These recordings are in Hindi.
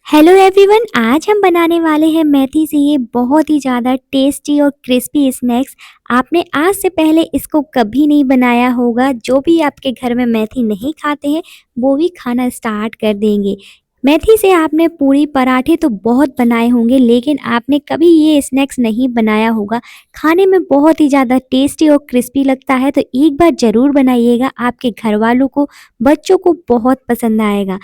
हेलो एवरीवन, आज हम बनाने वाले हैं मेथी से ये बहुत ही ज़्यादा टेस्टी और क्रिस्पी स्नैक्स। आपने आज से पहले इसको कभी नहीं बनाया होगा। जो भी आपके घर में मेथी नहीं खाते हैं वो भी खाना स्टार्ट कर देंगे। मेथी से आपने पूरी पराठे तो बहुत बनाए होंगे, लेकिन आपने कभी ये स्नैक्स नहीं बनाया होगा। खाने में बहुत ही ज़्यादा टेस्टी और क्रिस्पी लगता है, तो एक बार ज़रूर बनाइएगा। आपके घर वालों को, बच्चों को बहुत पसंद आएगा।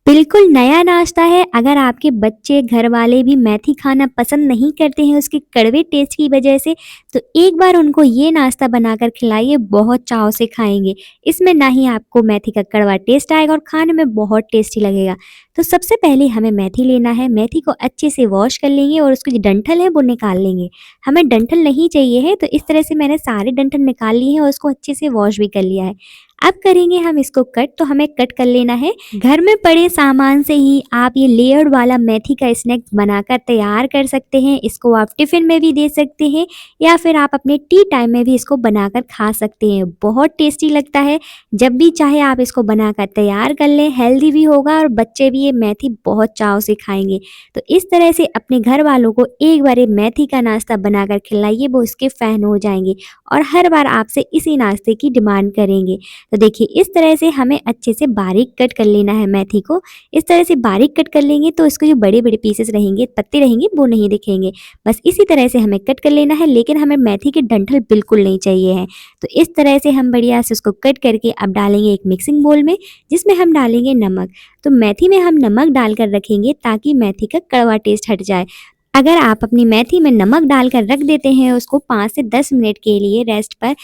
बिल्कुल नया नाश्ता है। अगर आपके बच्चे, घर वाले भी मेथी खाना पसंद नहीं करते हैं उसके कड़वे टेस्ट की वजह से, तो एक बार उनको ये नाश्ता बनाकर खिलाइए, बहुत चाव से खाएंगे। इसमें ना ही आपको मेथी का कड़वा टेस्ट आएगा और खाने में बहुत टेस्टी लगेगा। तो सबसे पहले हमें मेथी लेना है। मेथी को अच्छे से वॉश कर लेंगे और उसकी जो डंठल है वो निकाल लेंगे। हमें डंठल नहीं चाहिए है, तो इस तरह से मैंने सारे डंठल निकाल लिए हैं और उसको अच्छे से वॉश भी कर लिया है। अब करेंगे हम इसको कट, तो हमें कट कर लेना है। घर में पड़े सामान से ही आप ये लेयर्ड वाला मेथी का स्नैक बनाकर तैयार कर सकते हैं। इसको आप टिफ़िन में भी दे सकते हैं या फिर आप अपने टी टाइम में भी इसको बनाकर खा सकते हैं। बहुत टेस्टी लगता है। जब भी चाहे आप इसको बनाकर तैयार कर लें। हेल्दी भी होगा और बच्चे भी ये मेथी बहुत चाव से खाएंगे। तो इस तरह से अपने घर वालों को एक बार ये मेथी का नाश्ता बनाकर खिलाइए, वो इसके फ़ैन हो जाएंगे और हर बार आपसे इसी नाश्ते की डिमांड करेंगे। तो देखिए, इस तरह से हमें अच्छे से बारीक कट कर लेना है मेथी को। इस तरह से बारीक कट कर लेंगे तो इसके जो बड़े-बड़े पीसेस रहेंगे, पत्ते रहेंगे, वो नहीं दिखेंगे। बस इसी तरह से हमें कट कर लेना है, लेकिन हमें मेथी के डंठल बिल्कुल नहीं चाहिए हैं। तो इस तरह से हम बढ़िया से उसको कट करके अब डालेंगे एक मिक्सिंग बोल में, जिसमें हम डालेंगे नमक। तो मेथी में हम नमक डालकर रखेंगे ताकि मेथी का कड़वा टेस्ट हट जाए। अगर आप अपनी मेथी में नमक डालकर रख देते हैं उसको 5 से 10 मिनट के लिए रेस्ट पर,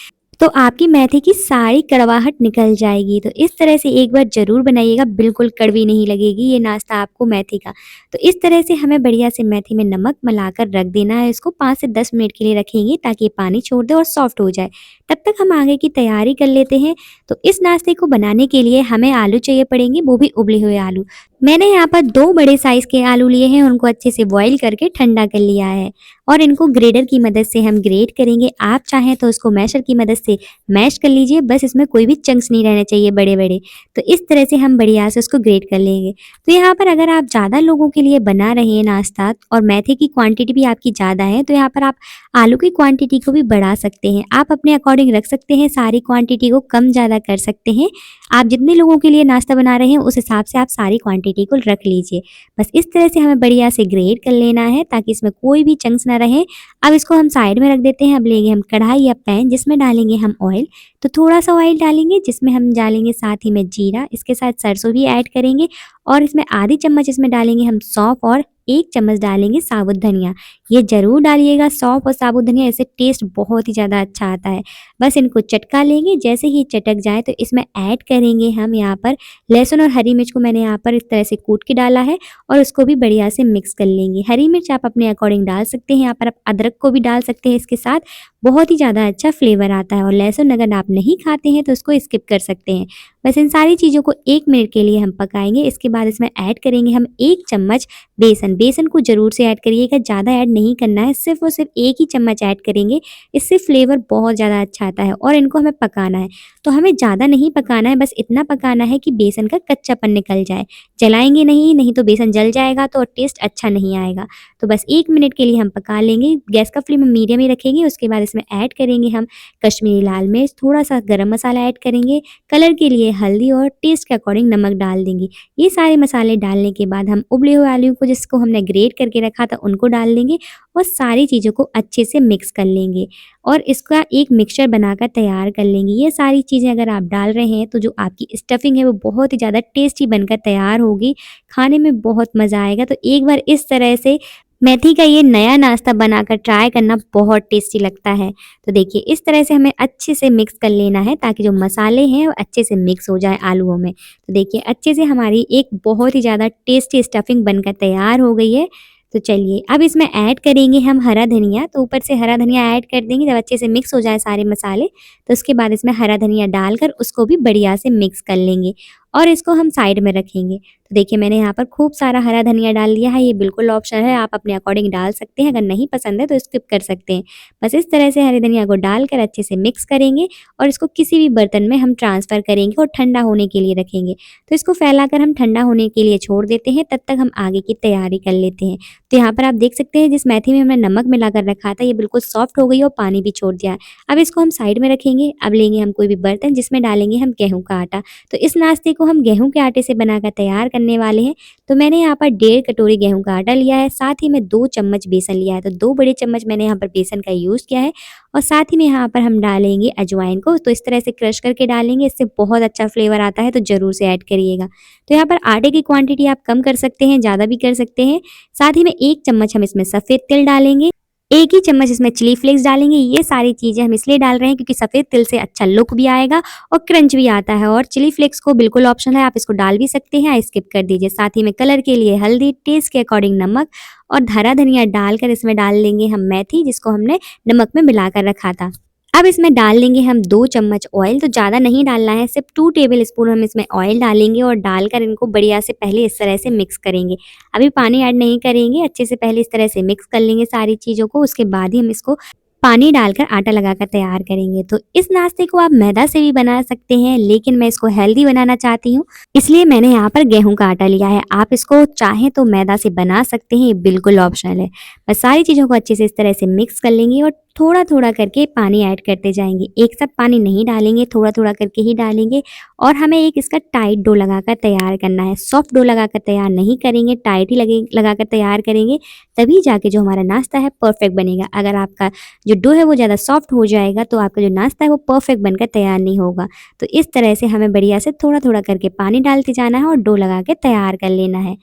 तो आपकी मेथी की सारी कड़वाहट निकल जाएगी। तो इस तरह से एक बार ज़रूर बनाइएगा, बिल्कुल कड़वी नहीं लगेगी ये नाश्ता आपको मेथी का। तो इस तरह से हमें बढ़िया से मेथी में नमक मिलाकर रख देना है। इसको 5 से 10 मिनट के लिए रखेंगे ताकि ये पानी छोड़ दे और सॉफ्ट हो जाए। तब तक हम आगे की तैयारी कर लेते हैं। तो इस नाश्ते को बनाने के लिए हमें आलू चाहिए पड़ेंगे, वो भी उबले हुए आलू। मैंने यहाँ पर 2 बड़े साइज़ के आलू लिए हैं, उनको अच्छे से बॉईल करके ठंडा कर लिया है और इनको ग्रेटर की मदद से हम ग्रेट करेंगे। आप चाहें तो उसको मैशर की मदद से मैश कर लीजिए, बस इसमें कोई भी चंक्स नहीं रहने चाहिए बड़े-बड़े। तो इस तरह से हम बढ़िया से उसको ग्रेट कर लेंगे। तो यहाँ पर अगर आप ज़्यादा लोगों के लिए बना रहे हैं नाश्ता और मेथी की क्वांटिटी भी आपकी ज़्यादा है, तो यहाँ पर आप आलू की क्वांटिटी को भी बढ़ा सकते हैं। आप अपने अकॉर्डिंग रख सकते हैं, सारी क्वांटिटी को कम-ज़्यादा कर सकते हैं। आप जितने लोगों के लिए नाश्ता बना रहे हैं उस हिसाब से आप सारी क्वांटिटी को रख लीजिए। बस इस तरह से हमें बढ़िया से ग्रेट कर लेना है ताकि इसमें कोई भी चंक्स ना रहे। अब इसको हम साइड में रख देते हैं। अब लेंगे हम कढ़ाई या पैन, जिसमें डालेंगे हम ऑयल। तो थोड़ा सा ऑयल डालेंगे, जिसमें हम डालेंगे साथ ही में जीरा, इसके साथ सरसों भी ऐड करेंगे और इसमें आधी चम्मच इसमें डालेंगे हम सौंफ और 1 चम्मच डालेंगे साबुत धनिया। ये ज़रूर डालिएगा सौंफ और साबुत धनिया, इससे टेस्ट बहुत ही ज़्यादा अच्छा आता है। बस इनको चटका लेंगे। जैसे ही चटक जाए तो इसमें ऐड करेंगे हम यहाँ पर लहसुन और हरी मिर्च को मैंने यहाँ पर इस तरह से कूट के डाला है और उसको भी बढ़िया से मिक्स कर लेंगे। हरी मिर्च आप अपने अकॉर्डिंग डाल सकते हैं, यहाँ पर आप अदरक को भी डाल सकते हैं इसके साथ, बहुत ही ज़्यादा अच्छा फ्लेवर आता है। और लहसुन अगर आप नहीं खाते हैं तो उसको स्किप कर सकते हैं। बस इन सारी चीज़ों को 1 मिनट के लिए हम पकाएंगे। इसके बाद इसमें ऐड करेंगे हम 1 चम्मच बेसन। बेसन को ज़रूर से ऐड करिएगा, ज़्यादा ऐड नहीं करना है, सिर्फ और सिर्फ 1 ही चम्मच ऐड करेंगे। इससे फ्लेवर बहुत ज़्यादा अच्छा आता है और इनको हमें पकाना है। तो हमें ज़्यादा नहीं पकाना है, बस इतना पकाना है कि बेसन का कच्चापन निकल जाए। जलाएंगे नहीं, नहीं तो बेसन जल जाएगा तो टेस्ट अच्छा नहीं आएगा। तो बस 1 मिनट के लिए हम पका लेंगे। गैस का फ्लेम मीडियम ही रखेंगे। उसके बाद इसमें ऐड करेंगे हम कश्मीरी लाल मिर्च, थोड़ा सा गरम मसाला ऐड करेंगे, कलर के लिए हल्दी और टेस्ट के अकॉर्डिंग नमक डाल देंगे। ये सारे मसाले डालने के बाद हम उबले हुए आलू को, जिसको हमने ग्रेट करके रखा था, उनको डाल देंगे और सारी चीज़ों को अच्छे से मिक्स कर लेंगे और इसका एक मिक्सचर बनाकर तैयार कर लेंगे। ये सारी चीज़ें अगर आप डाल रहे हैं तो जो आपकी स्टफिंग है वो बहुत ही ज़्यादा टेस्टी बनकर तैयार होगी, खाने में बहुत मज़ा आएगा। तो एक बार इस तरह से मेथी का ये नया नाश्ता बनाकर ट्राई करना, बहुत टेस्टी लगता है। तो देखिए, इस तरह से हमें अच्छे से मिक्स कर लेना है ताकि जो मसाले हैं वो अच्छे से मिक्स हो जाए आलूओं में। तो देखिए, अच्छे से हमारी एक बहुत ही ज़्यादा टेस्टी स्टफिंग बनकर तैयार हो गई है। तो चलिए, अब इसमें ऐड करेंगे हम हरा धनिया। तो ऊपर से हरा धनिया ऐड कर देंगे। जब अच्छे से मिक्स हो जाए सारे मसाले, तो उसके बाद इसमें हरा धनिया डालकर उसको भी बढ़िया से मिक्स कर लेंगे और इसको हम साइड में रखेंगे। तो देखिए मैंने यहाँ पर खूब सारा हरा धनिया डाल दिया है, ये बिल्कुल ऑप्शनल है, आप अपने अकॉर्डिंग डाल सकते हैं, अगर नहीं पसंद है तो स्किप कर सकते हैं। बस इस तरह से हरे धनिया को डालकर अच्छे से मिक्स करेंगे और इसको किसी भी बर्तन में हम ट्रांसफ़र करेंगे और ठंडा होने के लिए रखेंगे। तो इसको फैलाकर हम ठंडा होने के लिए छोड़ देते हैं, तब तक हम आगे की तैयारी कर लेते हैं। तो यहाँ पर आप देख सकते हैं जिस मेथी में हमने नमक मिलाकर रखा था, ये बिल्कुल सॉफ्ट हो गई और पानी भी छोड़ दिया है। अब इसको हम साइड में रखेंगे। अब लेंगे हम कोई भी बर्तन जिसमें डालेंगे हम गेहूँ का आटा। तो इस नाश्ते को हम गेहूँ के आटे से बनाकर तैयार करने वाले हैं। तो मैंने यहाँ पर 1.5 कटोरी गेहूँ का आटा लिया है, साथ ही में 2 चम्मच बेसन लिया है। तो 2 बड़े चम्मच मैंने यहाँ पर बेसन का यूज़ किया है और साथ ही में यहाँ पर हम डालेंगे अजवाइन को। तो इस तरह से क्रश करके डालेंगे, इससे बहुत अच्छा फ्लेवर आता है, तो ज़रूर से ऐड करिएगा। तो यहाँ पर आटे की क्वांटिटी आप कम कर सकते हैं, ज़्यादा भी कर सकते हैं। साथ ही में 1 चम्मच हम इसमें सफ़ेद तिल डालेंगे, 1 ही चम्मच इसमें चिली फ्लेक्स डालेंगे। ये सारी चीज़ें हम इसलिए डाल रहे हैं क्योंकि सफ़ेद तिल से अच्छा लुक भी आएगा और क्रंच भी आता है। और चिली फ्लेक्स को बिल्कुल ऑप्शनल है, आप इसको डाल भी सकते हैं या स्किप कर दीजिए। साथ ही में कलर के लिए हल्दी, टेस्ट के अकॉर्डिंग नमक और हरा धनिया डालकर इसमें डाल लेंगे हम मेथी, जिसको हमने नमक में मिलाकर रखा था। अब इसमें डाल लेंगे हम 2 चम्मच ऑयल, तो ज़्यादा नहीं डालना है, सिर्फ 2 टेबल स्पून हम इसमें ऑयल डालेंगे और डालकर इनको बढ़िया से पहले इस तरह से मिक्स करेंगे। अभी पानी ऐड नहीं करेंगे, अच्छे से पहले इस तरह से मिक्स कर लेंगे सारी चीज़ों को, उसके बाद ही हम इसको पानी डालकर आटा लगाकर तैयार करेंगे। तो इस नाश्ते को आप मैदा से भी बना सकते हैं, लेकिन मैं इसको हेल्दी बनाना चाहती हूँ, इसलिए मैंने यहाँ पर गेहूँ का आटा लिया है। आप इसको चाहें तो मैदा से बना सकते हैं, ये बिल्कुल ऑप्शनल है। बस सारी चीज़ों को अच्छे से इस तरह से मिक्स कर लेंगे और थोड़ा-थोड़ा करके पानी ऐड करते जाएँगे। एक साथ पानी नहीं डालेंगे, थोड़ा-थोड़ा करके ही डालेंगे और हमें एक इसका टाइट डो लगाकर तैयार करना है। सॉफ्ट डो लगाकर तैयार नहीं करेंगे, टाइट ही लगाकर तैयार करेंगे, तभी जाके जो हमारा नाश्ता है परफेक्ट बनेगा। अगर आपका जो डो है वो ज़्यादा सॉफ्ट हो जाएगा तो आपका जो नाश्ता है वो परफेक्ट बनकर तैयार नहीं होगा। तो इस तरह से हमें बढ़िया से थोड़ा-थोड़ा करके पानी डालते जाना है और डो लगा के तैयार कर लेना है।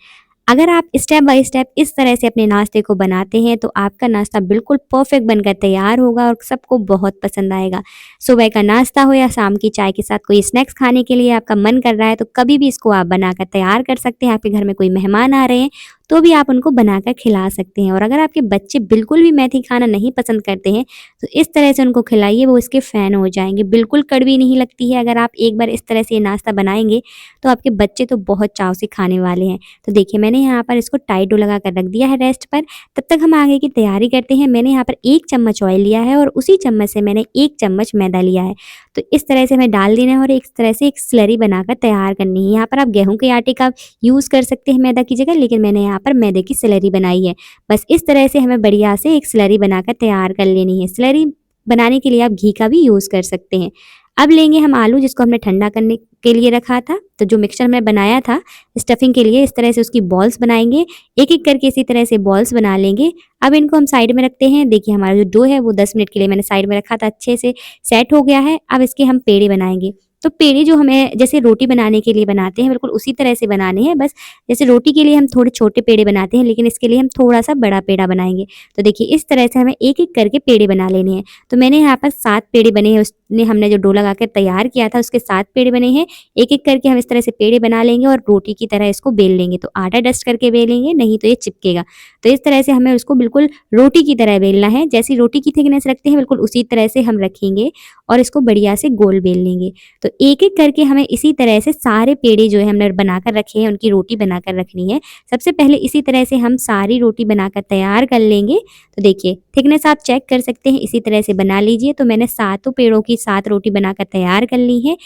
अगर आप स्टेप बाय स्टेप इस तरह से अपने नाश्ते को बनाते हैं तो आपका नाश्ता बिल्कुल परफेक्ट बनकर तैयार होगा और सबको बहुत पसंद आएगा। सुबह का नाश्ता हो या शाम की चाय के साथ कोई स्नैक्स खाने के लिए आपका मन कर रहा है तो कभी भी इसको आप बनाकर तैयार कर सकते हैं। आपके घर में कोई मेहमान आ रहे हैं तो भी आप उनको बनाकर खिला सकते हैं। और अगर आपके बच्चे बिल्कुल भी मेथी खाना नहीं पसंद करते हैं तो इस तरह से उनको खिलाइए, वो इसके फ़ैन हो जाएँगे। बिल्कुल कड़वी नहीं लगती है, अगर आप एक बार इस तरह से ये नाश्ता बनाएँगे तो आपके बच्चे तो बहुत चाव से खाने वाले हैं। तो देखिए मैंने यहाँ पर इसको टाइट डो लगा कर रख दिया है रेस्ट पर, तब तक हम आगे की तैयारी करते हैं। मैंने यहाँ पर 1 चम्मच ऑयल लिया है और उसी चम्मच से मैंने 1 चम्मच मैदा लिया है। तो इस तरह से हमें डाल देना है और एक तरह से एक स्लरी बनाकर तैयार करनी है। यहाँ पर आप गेहूँ के आटे का यूज़ कर सकते हैं मैदा की जगह, लेकिन मैंने यहाँ पर मैदे की स्लरी बनाई है। बस इस तरह से हमें बढ़िया से एक स्लरी बनाकर तैयार कर लेनी है। स्लरी बनाने के लिए आप घी का भी यूज़ कर सकते हैं। अब लेंगे हम आलू, जिसको हमने ठंडा करने के लिए रखा था। तो जो मिक्सचर हमने बनाया था स्टफिंग के लिए, इस तरह से उसकी बॉल्स बनाएंगे, एक-एक करके इसी तरह से बॉल्स बना लेंगे। अब इनको हम साइड में रखते हैं। देखिए हमारा जो डो है वो 10 मिनट के लिए मैंने साइड में रखा था, अच्छे से सेट हो गया है। अब इसके हम पेड़े बनाएंगे। तो पेड़े जो हमें जैसे रोटी बनाने के लिए बनाते हैं बिल्कुल उसी तरह से बनाने हैं। बस जैसे रोटी के लिए हम थोड़े छोटे पेड़े बनाते हैं, लेकिन इसके लिए हम थोड़ा-सा बड़ा पेड़ा बनाएँगे। तो देखिए इस तरह से हमें एक-एक करके पेड़े बना लेने हैं। तो मैंने यहाँ पर 7 पेड़े बने हैं, उसने हमने जो डो लगाकर तैयार किया था उसके 7 पेड़े बने हैं। एक-एक करके हम इस तरह से पेड़े बना लेंगे और रोटी की तरह इसको बेल लेंगे। तो आटा डस्ट करके बेलेंगे, नहीं तो ये चिपकेगा। तो इस तरह से हमें उसको बिल्कुल रोटी की तरह बेलना है। जैसी रोटी की थिकनेस रखते हैं बिल्कुल उसी तरह से हम रखेंगे और इसको बढ़िया से गोल बेल लेंगे। तो एक-एक करके हमें इसी तरह से सारे पेड़े जो है हमने बनाकर रखे हैं उनकी रोटी बनाकर रखनी है। सबसे पहले इसी तरह से हम सारी रोटी बनाकर तैयार कर लेंगे। तो देखिए थिकनेस आप चेक कर सकते हैं, इसी तरह से बना लीजिए। तो मैंने सातों पेड़ों की 7 रोटी बनाकर तैयार कर ली है।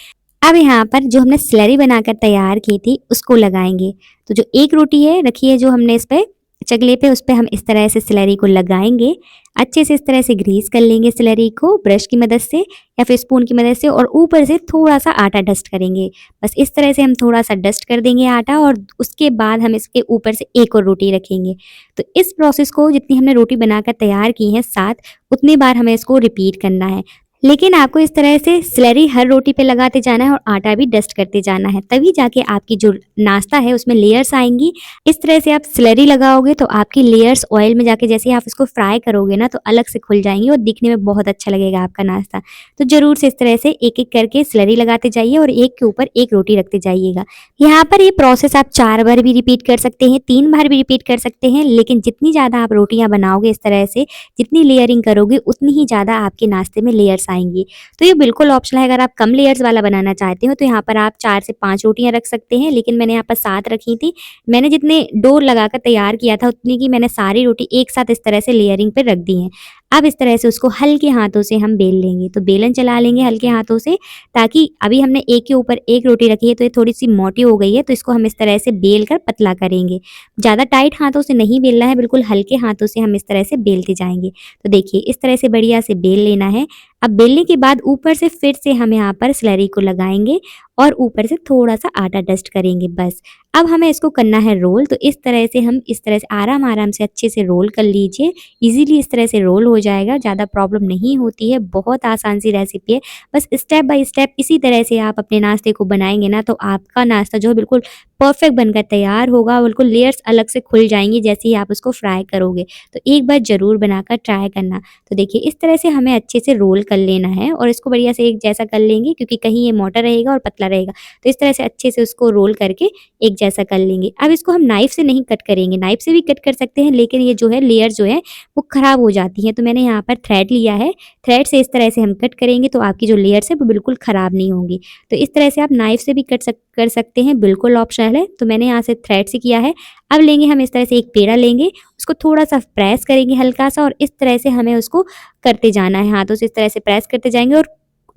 अब यहाँ पर जो हमने स्लरी बनाकर तैयार की थी उसको लगाएंगे। तो जो एक रोटी है रखी है जो हमने इस पे चकले पे, उस पे हम इस तरह से स्लरी को लगाएंगे। अच्छे से इस तरह से ग्रीस कर लेंगे स्लरी को ब्रश की मदद से या फिर स्पून की मदद से, और ऊपर से थोड़ा सा आटा डस्ट करेंगे। बस इस तरह से हम थोड़ा सा डस्ट कर देंगे आटा और उसके बाद हम इसके ऊपर से एक और रोटी रखेंगे। तो इस प्रोसेस को जितनी हमने रोटी बनाकर तैयार की है 7, उतनी बार हमें इसको रिपीट करना है। लेकिन आपको इस तरह से स्लरी हर रोटी पे लगाते जाना है और आटा भी डस्ट करते जाना है, तभी जाके आपकी जो नाश्ता है उसमें लेयर्स आएंगी। इस तरह से आप स्लरी लगाओगे तो आपकी लेयर्स ऑयल में जाके जैसे आप इसको फ्राई करोगे ना तो अलग से खुल जाएंगी और दिखने में बहुत अच्छा लगेगा आपका नाश्ता। तो जरूर से इस तरह से एक-एक करके स्लरी लगाते जाइए और एक के ऊपर एक रोटी रखते जाइएगा। यहाँ पर ये प्रोसेस आप 4 बार भी रिपीट कर सकते हैं, 3 बार भी रिपीट कर सकते हैं, लेकिन जितनी ज़्यादा आप रोटियाँ बनाओगे इस तरह से, जितनी लेयरिंग करोगे उतनी ही ज़्यादा आपके नाश्ते में लेयर्स आएंगी। तो ये बिल्कुल ऑप्शनल है, अगर आप कम लेयर्स वाला बनाना चाहते हो तो यहाँ पर आप 4 से 5 रोटियां रख सकते हैं, लेकिन मैंने यहाँ पर 7 रखी थी। मैंने जितने डो लगाकर तैयार किया था उतनी की मैंने सारी रोटी एक साथ इस तरह से लेयरिंग पे रख दी हैं। अब इस तरह से उसको हल्के हाथों से हम बेल लेंगे, तो बेलन चला लेंगे हल्के हाथों से, ताकि अभी हमने एक के ऊपर एक रोटी रखी है तो ये थोड़ी सी मोटी हो गई है, तो इसको हम इस तरह से बेल कर पतला करेंगे। ज़्यादा टाइट हाथों से नहीं बेलना है, बिल्कुल हल्के हाथों से हम इस तरह से बेलते जाएंगे। तो देखिए इस तरह से बढ़िया से बेल लेना है। अब बेलने के बाद ऊपर से फिर से हम यहाँ पर स्लरी को लगाएंगे और ऊपर से थोड़ा सा आटा डस्ट करेंगे बस। अब हमें इसको करना है रोल, तो इस तरह से हम इस तरह से आराम आराम से अच्छे से रोल कर लीजिए। इजीली इस तरह से रोल हो जाएगा, ज़्यादा प्रॉब्लम नहीं होती है, बहुत आसान सी रेसिपी है। बस स्टेप बाय स्टेप इसी तरह से आप अपने नाश्ते को बनाएंगे ना, तो आपका नाश्ता जो है बिल्कुल परफेक्ट बनकर तैयार होगा, बिल्कुल लेयर्स अलग से खुल जाएंगी जैसे ही आप उसको फ्राई करोगे। तो एक बार ज़रूर बनाकर ट्राई करना। तो देखिए इस तरह से हमें अच्छे से रोल कर लेना है और इसको बढ़िया से एक जैसा कर लेंगे, क्योंकि कहीं ये मोटा रहेगा और पतला रहेगा। तो इस तरह से अच्छे से उसको रोल करके एक जैसा कर लेंगे। अब इसको हम नाइफ से नहीं कट करेंगे, नाइफ से भी कट कर सकते हैं, लेकिन ये जो है लेयर जो है वो खराब हो जाती है। तो मैंने यहाँ पर थ्रेड लिया है, थ्रेड से इस तरह से हम कट करेंगे तो आपकी जो लेयर्स है वो बिल्कुल खराब नहीं होंगी। तो इस तरह से आप नाइफ से भी कर सकते हैं, बिल्कुल ऑप्शनल है। तो मैंने यहाँ से थ्रेड से किया है। अब लेंगे हम इस तरह से एक पेड़ा लेंगे, उसको थोड़ा सा प्रेस करेंगे हल्का सा, और इस तरह से हमें उसको करते जाना है, हाथों से इस तरह से प्रेस करते जाएंगे और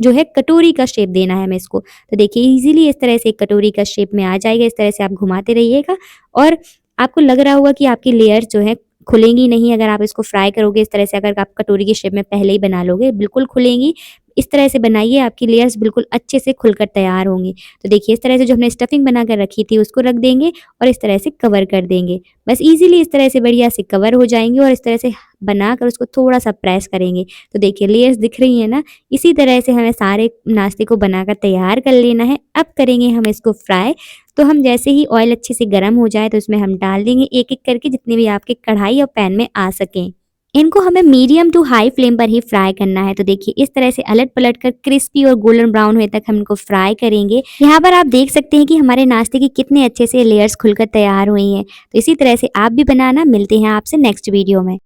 जो है कटोरी का शेप देना है हमें इसको। तो देखिए इजीली इस तरह से एक कटोरी का शेप में आ जाएगा। इस तरह से आप घुमाते रहिएगा और आपको लग रहा होगा कि आपकी लेयर जो है खुलेंगी नहीं अगर आप इसको फ्राई करोगे इस तरह से। अगर आप कटोरी की शेप में पहले ही बना लोगे बिल्कुल खुलेंगी। इस तरह से बनाइए, आपकी लेयर्स बिल्कुल अच्छे से खुलकर तैयार होंगी। तो देखिए इस तरह से जो हमने स्टफिंग बनाकर रखी थी उसको रख देंगे और इस तरह से कवर कर देंगे। बस इजीली इस तरह से बढ़िया से कवर हो जाएंगे और इस तरह से बनाकर उसको थोड़ा सा प्रेस करेंगे। तो देखिए लेयर्स दिख रही है ना, इसी तरह से हमें सारे नाश्ते को बनाकर तैयार कर लेना है। अब करेंगे हम इसको फ्राई। तो हम जैसे ही ऑयल अच्छे से गर्म हो जाए तो इसमें हम डाल देंगे एक एक करके, जितने भी आपके कढ़ाई और पैन में आ सकें। इनको हमें मीडियम टू हाई फ्लेम पर ही फ्राई करना है। तो देखिए इस तरह से अलट पलट कर क्रिस्पी और गोल्डन ब्राउन होने तक हम इनको फ्राई करेंगे। यहाँ पर आप देख सकते हैं कि हमारे नाश्ते की कितने अच्छे से लेयर्स खुलकर तैयार हुई हैं। तो इसी तरह से आप भी बनाना। मिलते हैं आपसे नेक्स्ट वीडियो में।